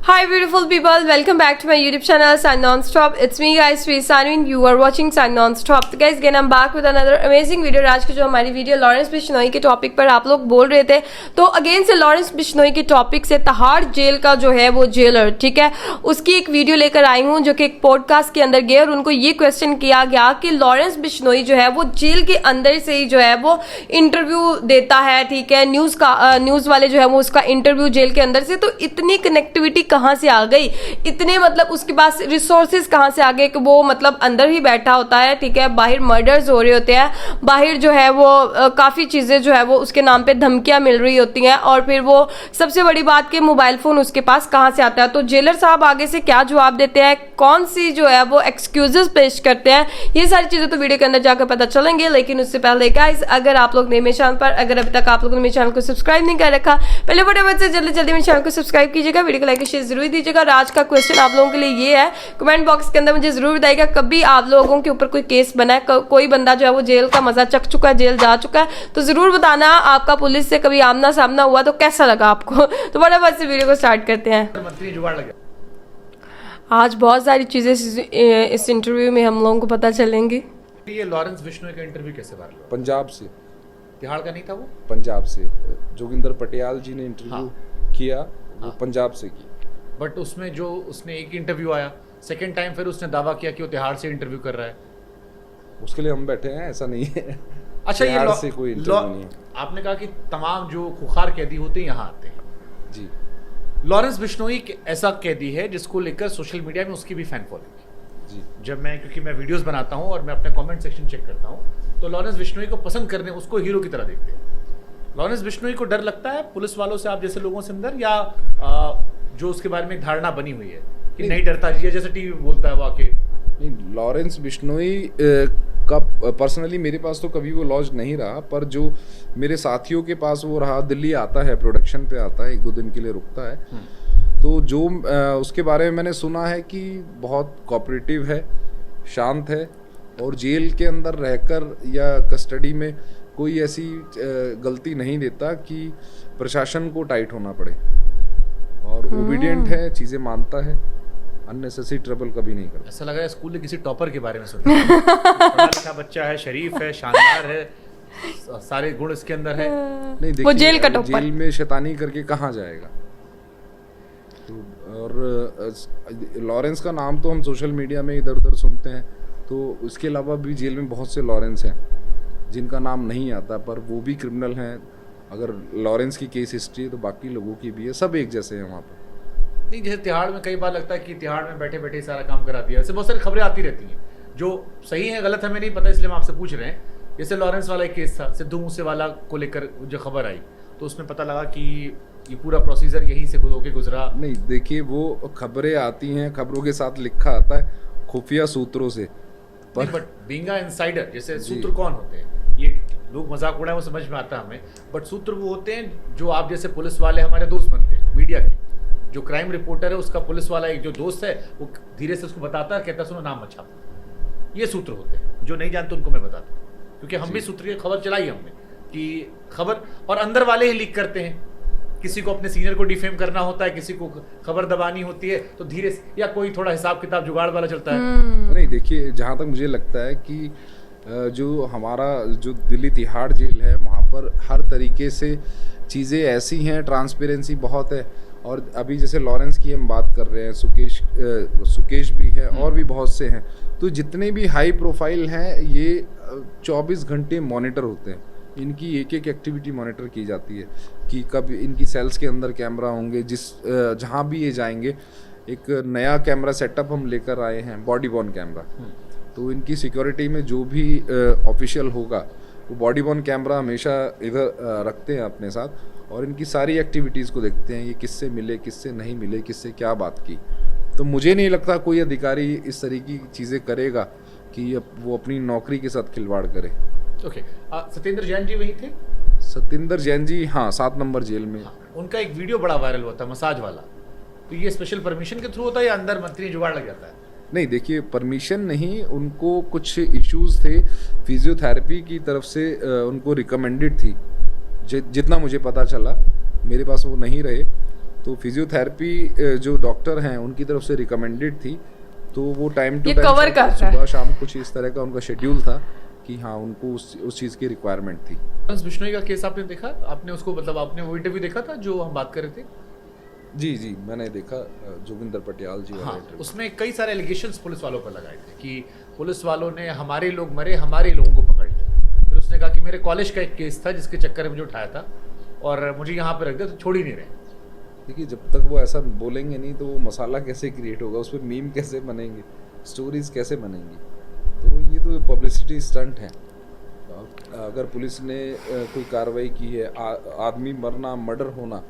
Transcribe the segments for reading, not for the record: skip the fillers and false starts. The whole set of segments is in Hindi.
Hi beautiful people, welcome back to my YouTube channel Sun Non-Stop. It's me guys, Sri Sanwin. You are watching Sun Non-Stop. तो guys again I'm back with another amazing video. आज की जो हमारी वीडियो लॉरेंस बिश्नोई के टॉपिक पर आप लोग बोल रहे थे, तो अगेन से लॉरेंस बिश्नोई के टॉपिक से तिहाड़ जेल का जो है वो जेलर, ठीक है, उसकी एक वीडियो लेकर आई हूँ जो कि एक पॉडकास्ट के अंदर गए और उनको ये क्वेश्चन किया गया कि लॉरेंस बिश्नोई जो है वो जेल के अंदर से ही जो है वो इंटरव्यू देता है, ठीक है, न्यूज वाले जो है वो उसका इंटरव्यू जेल के अंदर से, तो इतनी कनेक्टिविटी कहाँ से आ गई, इतने मतलब उसके पास रिसोर्सेज कहाँ से आ गए कि वो मतलब अंदर ही बैठा होता है, ठीक है, बाहर मर्डर्स हो रहे होते हैं, बाहर जो है वो काफी चीजें जो है वो उसके नाम पे धमकियां मिल रही होती हैं, और फिर वो सबसे बड़ी बात कि मोबाइल फोन उसके पास कहाँ से आता है। तो जेलर साहब आगे से क्या जवाब देते हैं, कौन सी जो है वो एक्सक्यूजेस पेश करते हैं, ये सारी चीजें तो वीडियो के अंदर जाकर पता चलेंगे। लेकिन उससे पहले गाइस, अगर आप लोग नए मेरे चैनल पर, अगर अभी तक आप लोगों ने मेरे चैनल को सब्सक्राइब नहीं कर रखा, पहले फटाफट से जल्दी जल्दी मेरे चैनल को सब्सक्राइब कीजिएगा, वीडियो को लाइक शेयर जरूर दीजिएगा। और आज का क्वेश्चन आप लोगों के लिए ये है, कमेंट बॉक्स के अंदर मुझे जरूर बताइएगा कभी आप लोगों के ऊपर कोई केस बना है, कोई बंदा जो है वो जेल का मजा चख चुका है, जेल जा चुका है, तो जरूर बताना आपका पुलिस से कभी आमना सामना हुआ तो कैसा लगा आपको। तो फटाफट से वीडियो को स्टार्ट करते हैं। मंत्री जुगाड़ लगा। आज बहुत सारी चीजें इस इंटरव्यू में हम लोगों को पता चलेंगी। ये लॉरेंस बिश्नोई का इंटरव्यू कैसे वायरल हुआ? पंजाब से, तिहाड़ का नहीं था वो? पंजाब से जोगिंदर पटियाल जी ने इंटरव्यू किया, वो पंजाब से की। बट उसमें जो उसने एक इंटरव्यू आया, सेकंड टाइम फिर उसने दावा किया कि वो तिहाड़ से इंटरव्यू कर रहा है। उसके लिए हम बैठे हैं, ऐसा नहीं है। अच्छा, ये तिहाड़ से कोई इंटरव्यू नहीं है। आपने कहा कि तमाम जो खुखार कैदी होते हैं यहाँ आते हैं जी। लॉरेंस बिश्नोई ऐसा कैदी है जिसको लेकर सोशल मीडिया में उसकी भी फैन फॉलोइंग है जी। जब मैं, क्योंकि मैं वीडियोस बनाता हूँ और मैं अपने कमेंट सेक्शन चेक करता हूँ, तो लॉरेंस बिश्नोई को पसंद करने, उसको हीरो की तरह देखते हैं। लॉरेंस बिश्नोई को डर लगता है पुलिस वालों से, आप जैसे लोगों से अंदर, या जो उसके बारे में धारणा बनी हुई है कि नहीं डरता, ये जैसे टीवी बोलता है वाकई? नहीं, लॉरेंस बिश्नोई का पर्सनली मेरे पास तो कभी वो लॉज नहीं रहा, पर जो मेरे साथियों के पास वो रहा, दिल्ली आता है, प्रोडक्शन पे आता है, एक दो दिन के लिए रुकता है, तो जो उसके बारे में मैंने सुना है कि बहुत कोऑपरेटिव है, शांत है, और जेल के अंदर रहकर या कस्टडी में कोई ऐसी गलती नहीं देता कि प्रशासन को टाइट होना पड़े, और ओबीडियंट है, चीज़ें मानता है, अननेसेसरी ट्रबल कभी नहीं करता। ऐसा लग रहा है स्कूल के किसी टॉपर के बारे में सुन रहे हैं। पढ़ा लिखा बच्चा है, शरीफ है, शानदार है, सारे गुण इसके अंदर है। नहीं, वो जेल का टॉपर, जेल में शैतानी करके कहाँ जाएगा? तो और लॉरेंस का नाम तो हम सोशल मीडिया में इधर उधर सुनते हैं, तो उसके अलावा भी जेल में बहुत से लॉरेंस हैं जिनका नाम नहीं आता, पर वो भी क्रिमिनल हैं। अगर लॉरेंस की केस हिस्ट्री है तो बाकी लोगों की भी है, सब एक जैसे हैं वहाँ पर। नहीं, जैसे तिहाड़ में कई बार लगता है कि तिहाड़ में बैठे बैठे सारा काम करा दिया, ऐसे बहुत सारी खबरें आती रहती हैं जो सही है गलत हमें नहीं पता, इसलिए हम आपसे पूछ रहे हैं। जैसे लॉरेंस वाला एक केस था, सिद्धू मूसेवाला को लेकर जो खबर आई, तो उसमें पता लगा कि ये पूरा प्रोसीजर यहीं से होके गुजरा। नहीं, देखिए, वो खबरें आती हैं, खबरों के साथ लिखा आता है खुफिया सूत्रों से, पर बट बीइंग अ इनसाइडर, जैसे सूत्र कौन होते हैं, ये लोग मजाक उड़ाए वो समझ में आता है हमें, बट सूत्र वो होते हैं जो आप जैसे पुलिस वाले हमारे दोस्त बनते हैं, मीडिया के, जो क्राइम रिपोर्टर है उसका पुलिस वाला एक जो दोस्त है वो धीरे से उसको बताता है, कहता है सुनो नाम मत छापो। ये सूत्र होते हैं, जो नहीं जानते उनको मैं बताता हूँ, क्योंकि हम भी सूत्र की खबर चलाई हमने कि खबर, और अंदर वाले ही लीक करते हैं। किसी को अपने सीनियर को डिफेम करना होता है, किसी को खबर दबानी होती है, तो धीरे से, या कोई थोड़ा हिसाब किताब जुगाड़ वाला चलता है। नहीं, देखिए, जहाँ तक मुझे लगता है कि जो हमारा जो दिल्ली तिहाड़ जेल है, वहाँ पर हर तरीके से चीज़ें ऐसी हैं, ट्रांसपेरेंसी बहुत है, और अभी जैसे लॉरेंस की हम बात कर रहे हैं, सुकेश भी है, और भी बहुत से हैं, तो जितने भी हाई प्रोफाइल हैं ये 24 घंटे मॉनिटर होते हैं, इनकी एक एक एक्टिविटी मॉनिटर की जाती है कि कब इनकी सेल्स के अंदर कैमरा होंगे, जहाँ भी ये जाएंगे। एक नया कैमरा सेटअप हम लेकर आए हैं, बॉडी बॉर्न कैमरा, तो इनकी सिक्योरिटी में जो भी ऑफिशियल होगा वो बॉडी बॉर्न कैमरा हमेशा इधर रखते हैं अपने साथ, और इनकी सारी एक्टिविटीज़ को देखते हैं, ये किससे मिले, किससे नहीं मिले, किससे क्या बात की। तो मुझे नहीं लगता कोई अधिकारी इस तरह की चीज़ें करेगा कि वो अपनी नौकरी के साथ खिलवाड़ करे। ओके, सत्येंद्र जैन जी वही थे? सत्येंद्र जैन जी, हाँ, 7 नंबर जेल में। उनका एक वीडियो बड़ा वायरल हुआ था, मसाज वाला, तो ये स्पेशल परमिशन के थ्रू होता है या अंदर मंत्री जुगाड़ लग जाता है? नहीं, देखिए, परमिशन नहीं, उनको कुछ इश्यूज थे, फिजियोथेरेपी की तरफ से उनको रिकमेंडेड थी, जितना मुझे पता चला, मेरे पास वो नहीं रहे, तो फिजियोथेरेपी जो डॉक्टर हैं उनकी तरफ से रिकमेंडेड थी, तो वो टाइम टू ये cover करता है। सुबह शाम कुछ इस तरह का उनका शेड्यूल था कि हाँ उनको उस चीज़ की रिक्वायरमेंट थी। लॉरेंस बिश्नोई का केस आपने देखा? आपने उसको मतलब आपने वो इंटरव्यू देखा था जो हम बात कर रहे थे? जी मैंने देखा, जोगिंदर पटियाल जी वाला हाँ, interview। उसमें कई सारे एलिगेशंस पुलिस वालों पर लगाए थे कि पुलिस वालों ने हमारे लोग मरे, हमारे लोगों को पकड़ लिया। फिर उसने कहा कि मेरे कॉलेज का एक केस था जिसके चक्कर में मुझे उठाया था और मुझे यहाँ पे रख दिया, तो छोड़ ही नहीं रहे। देखिए जब तक वो ऐसा बोलेंगे नहीं तो वो मसाला कैसे क्रिएट होगा, उस पर मीम कैसे बनेंगे, स्टोरीज कैसे बनेंगी, तो ये तो पब्लिसिटी स्टंट है। अगर पुलिस ने कोई कार्रवाई की है, आदमी मरना, मर्डर होना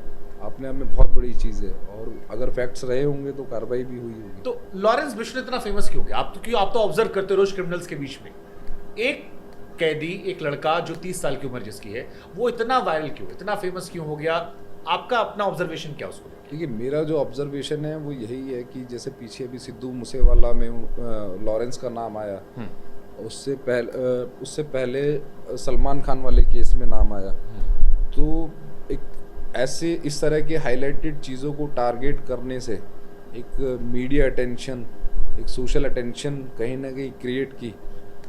अपने आप में बहुत बड़ी चीज़ है, और अगर फैक्ट्स रहे होंगे तो कार्रवाई भी हुई होगी। तो लॉरेंस बिश्नोई इतना फेमस क्यों गया? आप तो ऑब्जर्व करते हो रोज क्रिमिनल्स के बीच में एक कैदी, एक लड़का जो 30 साल की उम्र जिसकी है, वो इतना वायरल क्यों, इतना फेमस क्यों हो गया? आपका अपना ऑब्जर्वेशन क्या उसको? देखिए मेरा जो ऑब्जर्वेशन है वो यही है कि जैसे पीछे अभी सिद्धू मूसेवाला में लॉरेंस का नाम आया, उससे पहले सलमान खान वाले केस में नाम आया, तो एक ऐसे इस तरह के हाईलाइटेड चीज़ों को टारगेट करने से एक मीडिया अटेंशन, एक सोशल अटेंशन कहीं ना कहीं क्रिएट की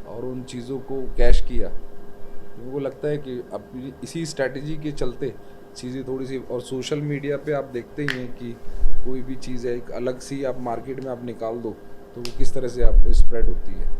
और उन चीज़ों को कैश किया। मेरे को लगता है कि अब इसी स्ट्रैटेजी के चलते चीज़ें थोड़ी सी, और सोशल मीडिया पे आप देखते ही हैं कि कोई भी चीज़ है एक अलग सी आप मार्केट में आप निकाल दो तो वो किस तरह से आप स्प्रेड होती है।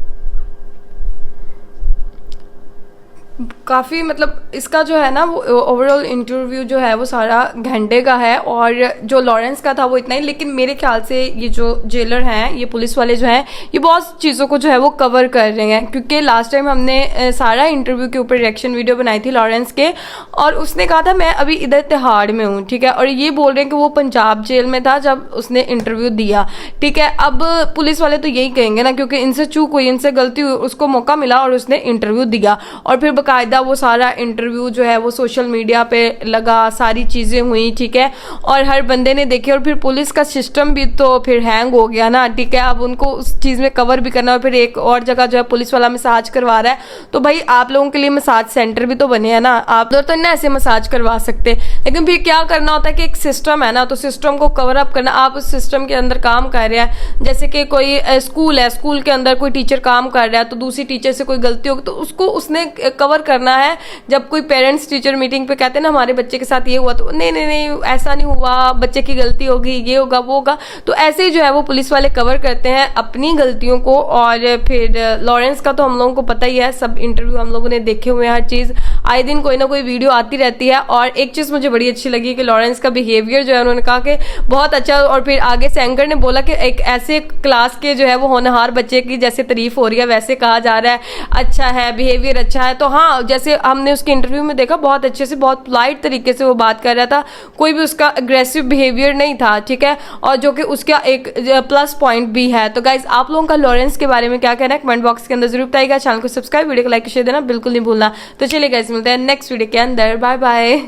काफ़ी मतलब इसका जो है ना वो ओवरऑल इंटरव्यू जो है वो सारा घंटे का है, और जो लॉरेंस का था वो इतना ही। लेकिन मेरे ख्याल से ये जो जेलर हैं, ये पुलिस वाले जो हैं, ये बहुत चीज़ों को जो है वो कवर कर रहे हैं, क्योंकि लास्ट टाइम हमने सारा इंटरव्यू के ऊपर रिएक्शन वीडियो बनाई थी लॉरेंस के, और उसने कहा था मैं अभी इधर तिहाड़ में हूँ, ठीक है, और ये बोल रहे हैं कि वो पंजाब जेल में था जब उसने इंटरव्यू दिया, ठीक है। अब पुलिस वाले तो यही कहेंगे ना, क्योंकि इनसे चूक हुई, इनसे गलती हुई, उसको मौका मिला और उसने इंटरव्यू दिया, और फिर कायदा वो सारा इंटरव्यू जो है वो सोशल मीडिया पे लगा, सारी चीज़ें हुई, ठीक है, और हर बंदे ने देखी, और फिर पुलिस का सिस्टम भी तो फिर हैंग हो गया ना, ठीक है। अब उनको उस चीज़ में कवर भी करना, और फिर एक और जगह जो है पुलिस वाला मसाज करवा रहा है, तो भाई आप लोगों के लिए मसाज सेंटर भी तो बने हैं ना, आप लोग तो ना ऐसे मसाज करवा सकते। लेकिन फिर क्या करना होता है कि एक सिस्टम है ना, तो सिस्टम को कवर अप करना, आप उस सिस्टम के अंदर काम कर रहे हैं, जैसे कि कोई स्कूल है, स्कूल के अंदर कोई टीचर काम कर रहा है, तो दूसरी टीचर से कोई गलती होगी तो उसको उसने कवर करना है। जब कोई पेरेंट्स टीचर मीटिंग पे कहते हैं ना हमारे बच्चे के साथ ये हुआ, तो नहीं ऐसा नहीं हुआ, बच्चे की गलती होगी, ये होगा वो होगा, तो ऐसे ही जो है वो पुलिस वाले कवर करते हैं अपनी गलतियों को। और फिर लॉरेंस का तो हम लोगों को पता ही है, सब इंटरव्यू हम लोगों ने देखे हुए हैं, हर चीज़ आए दिन कोई ना कोई वीडियो आती रहती है। और एक चीज़ मुझे बड़ी अच्छी लगी कि लॉरेंस का बिहेवियर जो है उन्होंने कहा कि बहुत अच्छा, और फिर आगे से एंकर ने बोला कि एक ऐसे क्लास के जो है वो होनहार बच्चे की जैसे तारीफ हो रही है वैसे कहा जा रहा है, अच्छा है, बिहेवियर अच्छा है। तो हाँ, जैसे हमने उसके इंटरव्यू में देखा, बहुत अच्छे से, बहुत पोलाइट तरीके से वो बात कर रहा था, कोई भी उसका अग्रेसिव बिहेवियर नहीं था, ठीक है, और जो कि उसका एक प्लस पॉइंट भी है। तो गाइज आप लोगों का लॉरेंस के बारे में क्या कहना है कमेंट बॉक्स के अंदर जरूर बताइएगा। चैनल को सब्सक्राइब, वीडियो को लाइक शेयर देना बिल्कुल नहीं भूलना। तो चलिए गाइज मिलते हैं नेक्स्ट वीडियो के अंदर, बाय बाय।